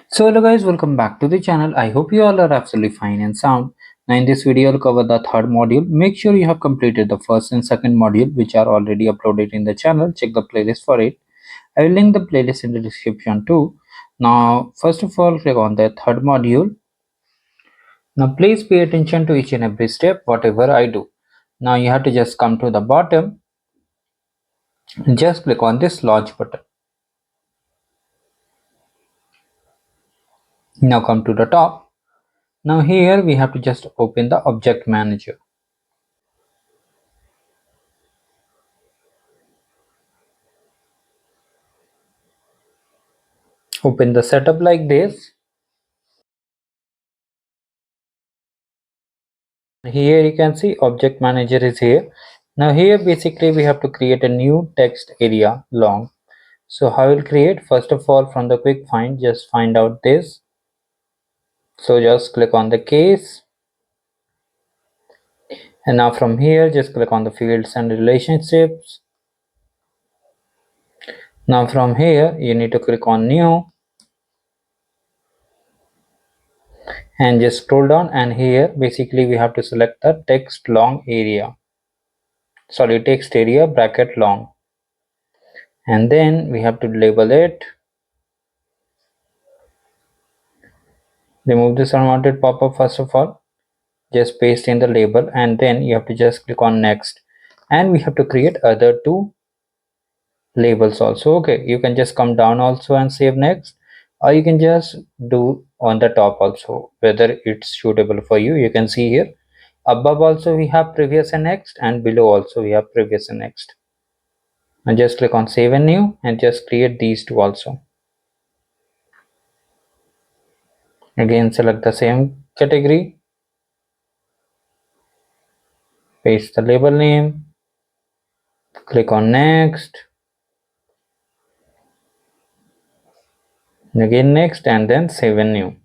So hello guys, welcome back to the channel. I hope you all are absolutely fine and sound. Now in this video I'll cover the third module. Make sure you have completed the first and second module which are already uploaded in the channel. Check the playlist for it. I will link the playlist in the description too. Now first of all click on the third module. Now please pay attention to each and every step whatever I do. Now you have to just come to the bottom and just click on this launch button. Now come to the top. Now here we have to just open the object manager. Open the setup like this. Here you can see object manager is here. Now here basically we have to create a new text area long. So how will create? First of all, from the quick find, just find out this. So just click on the case, and now from here just click on the fields and relationships. Now from here you need to click on new and just scroll down, and here basically we have to select the text long area, sorry, text area bracket long, and then we have to label it. Remove this unwanted pop-up first of all, just paste in the label, and then you have to just click on next, and we have to create other two labels also. Okay, you can just come down also and save next, or you can just do on the top also, whether it's suitable for you. You can see here above also we have previous and next, and below also we have previous and next. And just click on save and new and just create these two also. Again select the same category, paste the label name, click on next, again next, and then save and new.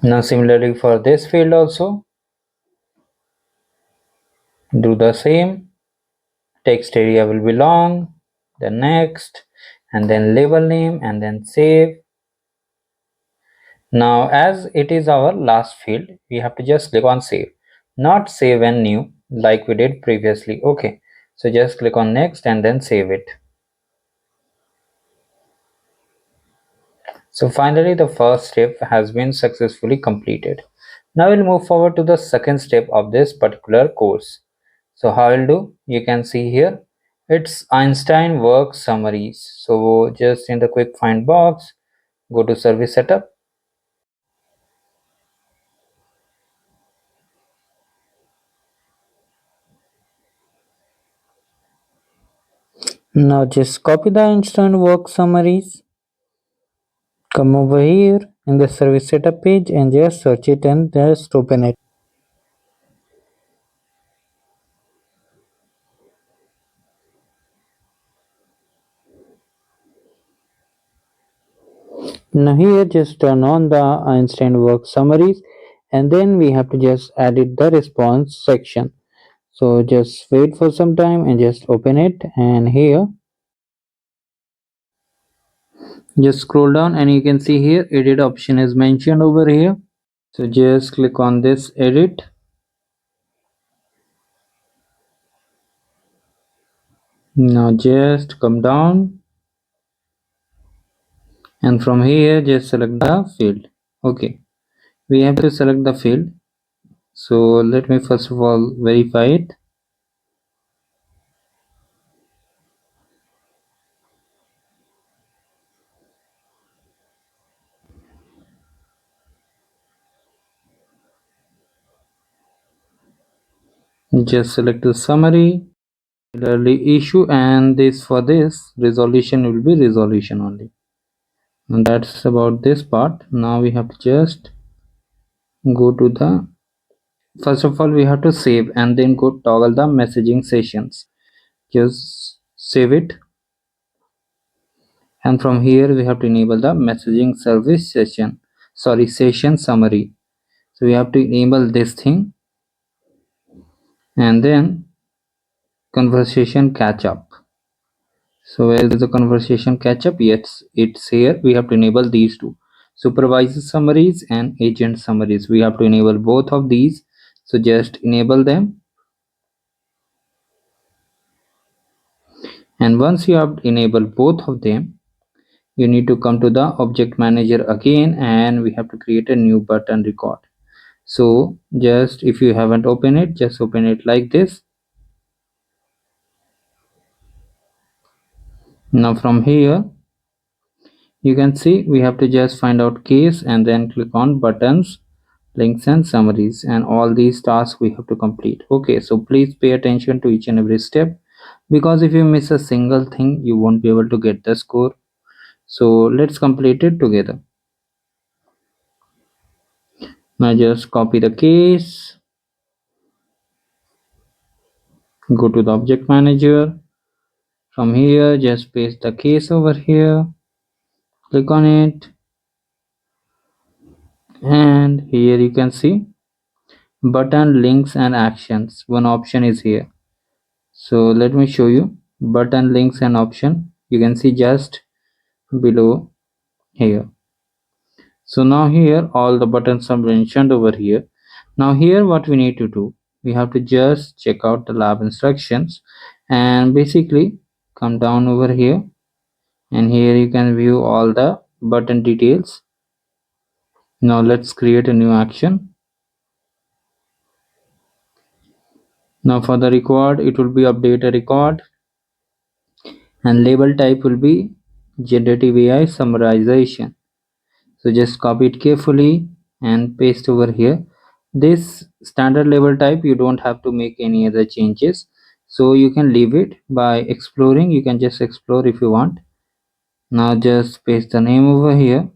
Now similarly for this field also do the same. Text area will be long, then next, and then label name, and then save. Now as it is our last field, we have to just click on save, not save and new like we did previously. Okay, so just click on next and then save it. So finally the first step has been successfully completed. Now we'll move forward to the second step of this particular course. So how I'll do, you can see here it's Einstein work summaries. So just in the quick find box, go to service setup. Now just copy the Einstein work summaries, come over here in the service setup page and just search it and just open it. Now here just turn on the Einstein work summaries, and then we have to just edit the response section. So just wait for some time and just open it, and here just scroll down and you can see here edit option is mentioned over here. So just click on this edit. Now just come down and from here just select the field. Okay, we have to select the field, so let me first of all verify it. Just select the summary, similarly issue, and this for this resolution will be resolution only, and that's about this part. Now we have to just go to the, first of all we have to save and then go toggle the messaging sessions. Just save it, and from here we have to enable the messaging service session, sorry, session summary. So we have to enable this thing, and then conversation catch up. So where is the conversation catch up? Yes, it's here. We have to enable these two, supervisor summaries and agent summaries. We have to enable both of these. So just enable them. And once you have enabled both of them, you need to come to the object manager again, and we have to create a new button record. So just, if you haven't opened it, just open it like this. Now from here you can see we have to just find out case and then click on buttons, links and summaries, and all these tasks we have to complete. Okay, so please pay attention to each and every step, because if you miss a single thing you won't be able to get the score. So let's complete it together. Now just copy the case, go to the object manager. From here just paste the case over here, click on it, and here you can see button, links and actions. One option is here. So let me show you button, links and option. You can see just below here. So now here all the buttons are mentioned over here. Now here what we need to do, we have to just check out the lab instructions and basically come down over here, and here you can view all the button details. Now let's create a new action. Now for the record, it will be update a record, and label type will be generative AI summarization. So just copy it carefully and paste over here. This standard label type, you don't have to make any other changes, so you can leave it. By exploring, you can just explore if you want. Now just paste the name over here.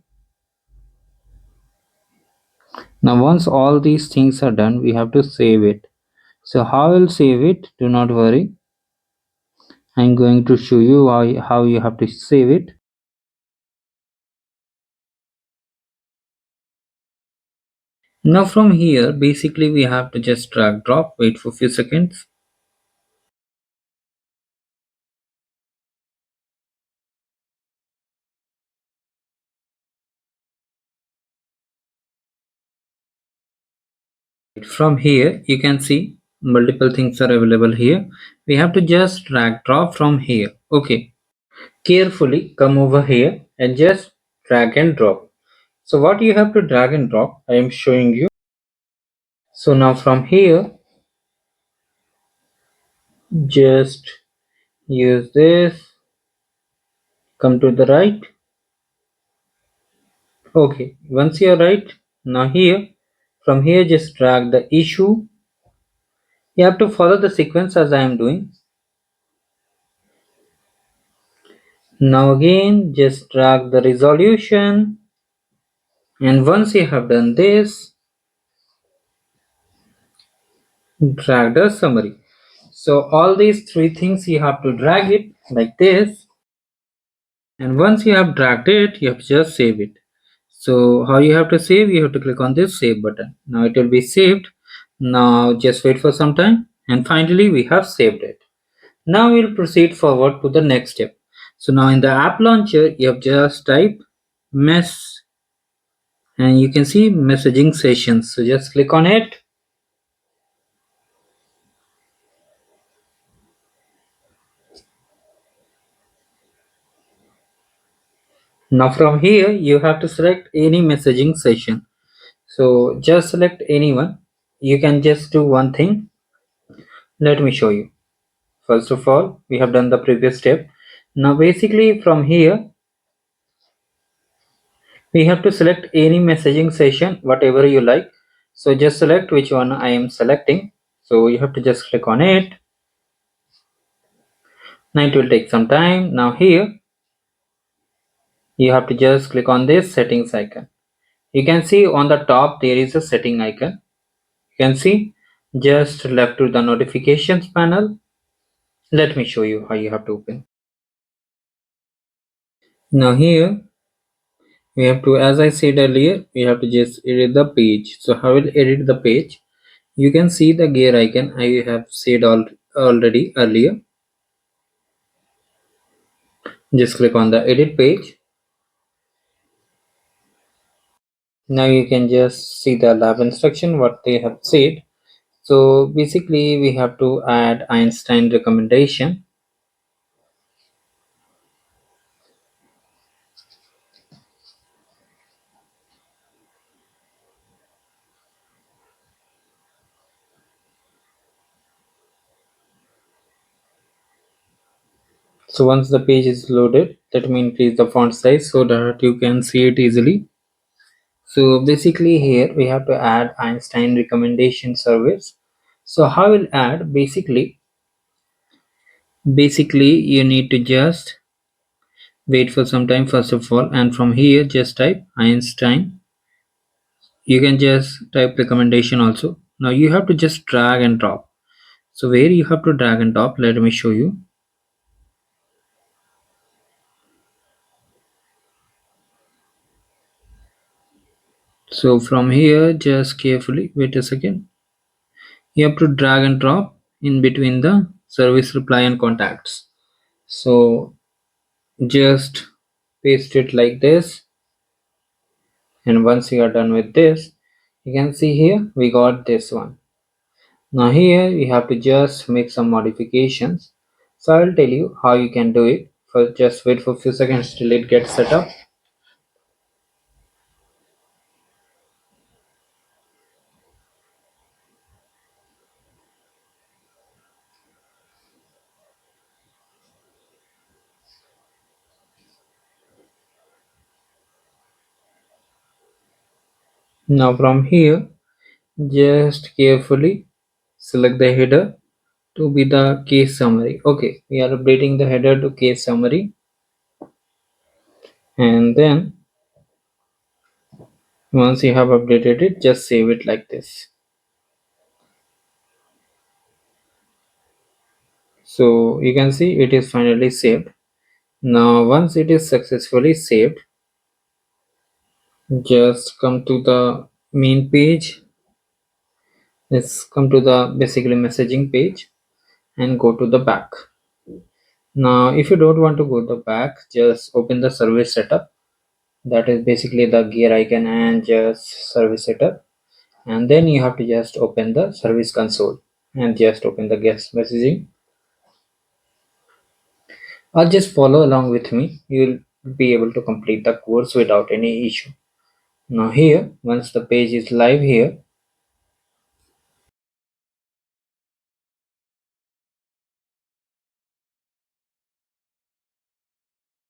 Now once all these things are done, we have to save it. So how I'll save it, do not worry, I'm going to show you how you have to save it. Now from here basically we have to just drag drop, wait for a few seconds. From here you can see multiple things are available here. We have to just drag drop from here. Okay, carefully come over here and just drag and drop. So what you have to drag and drop, I am showing you. So now from here just use this, come to the right. Okay, once you are right, now here from here just drag the issue. You have to follow the sequence as I am doing. Now again just drag the resolution, and once you have done this, drag the summary. So all these three things you have to drag it like this, and once you have dragged it, you have to just save it. So how you have to save, you have to click on this save button. Now it will be saved. Now just wait for some time, and finally we have saved it. Now we'll proceed forward to the next step. So now in the app launcher you have just type mess, and you can see messaging sessions. So just click on it. Now from here you have to select any messaging session. So just select anyone. You can just do one thing. Let me show you. First of all, we have done the previous step. Now basically from here we have to select any messaging session, whatever you like. So just select which one I am selecting. So you have to just click on it. Now it will take some time. Now here you have to just click on this settings icon. You can see on the top there is a setting icon. You can see just left to the notifications panel. Let me show you how you have to open. Now here we have to, as I said earlier, we have to just edit the page. So how will edit the page? You can see the gear icon I have said already earlier. Just click on the edit page. Now you can just see the lab instruction what they have said. So basically we have to add Einstein recommendation. So once the page is loaded, let me increase the font size so that you can see it easily. So basically here we have to add Einstein recommendation service. So how will add? Basically you need to just wait for some time first of all, and from here just type Einstein. You can just type recommendation also. Now you have to just drag and drop. So where you have to drag and drop, let me show you. So from here just carefully wait a second. You have to drag and drop in between the service reply and contacts. So just paste it like this, and once you are done with this, you can see here we got this one. Now here you have to just make some modifications. So I will tell you how you can do it. First just wait for a few seconds till it gets set up. Now from here just carefully select the header to be the case summary. Okay, we are updating the header to case summary, and then once you have updated it, just save it like this. So you can see it is finally saved. Now once it is successfully saved, just come to the main page. Let's come to the basically messaging page and go to the back. Now if you don't want to go to the back, just open the service setup. That is basically the gear icon and just service setup, and then you have to just open the service console and just open the guest messaging, or just follow along with me. You'll be able to complete the course without any issue. Now here once the page is live here,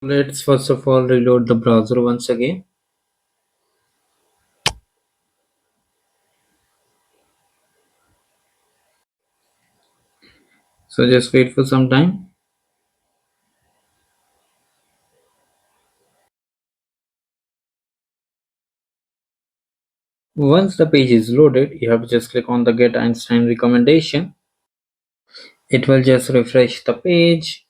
let's first of all reload the browser once again. So just wait for some time. Once the page is loaded, you have to just click on the get Einstein recommendation. It will just refresh the page.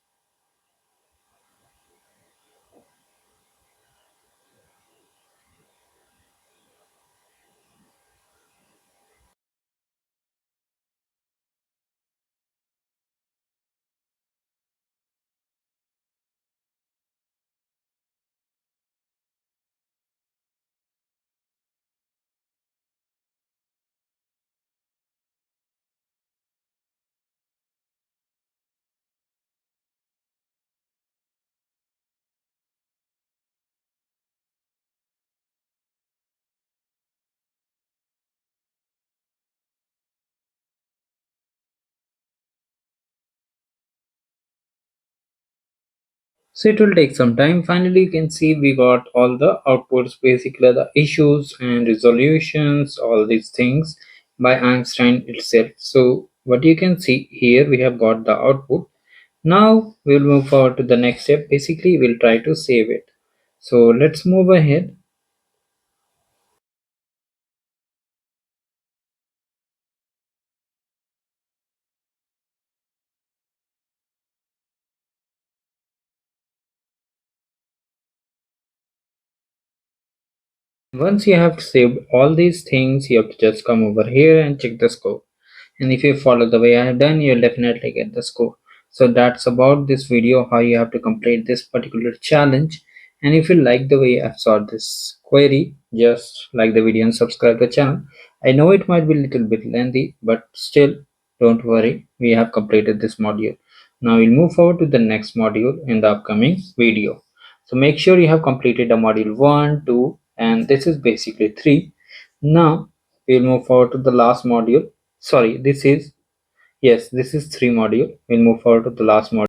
So it will take some time. Finally, you can see we got all the outputs, basically the issues and resolutions, all these things by Einstein itself. So what you can see here, we have got the output. Now we'll move forward to the next step. Basically, we'll try to save it. So let's move ahead. Once you have saved all these things, you have to just come over here and check the score. And if you follow the way I have done, you'll definitely get the score. So that's about this video, how you have to complete this particular challenge. And if you like the way I've solved this query, just like the video and subscribe the channel. I know it might be a little bit lengthy, but still don't worry, we have completed this module. Now we'll move forward to the next module in the upcoming video. So make sure you have completed the module 1, 2, and this is basically 3. Now we'll move forward to the last module. Sorry, this is, yes, this is 3 module. We'll move forward to the last module.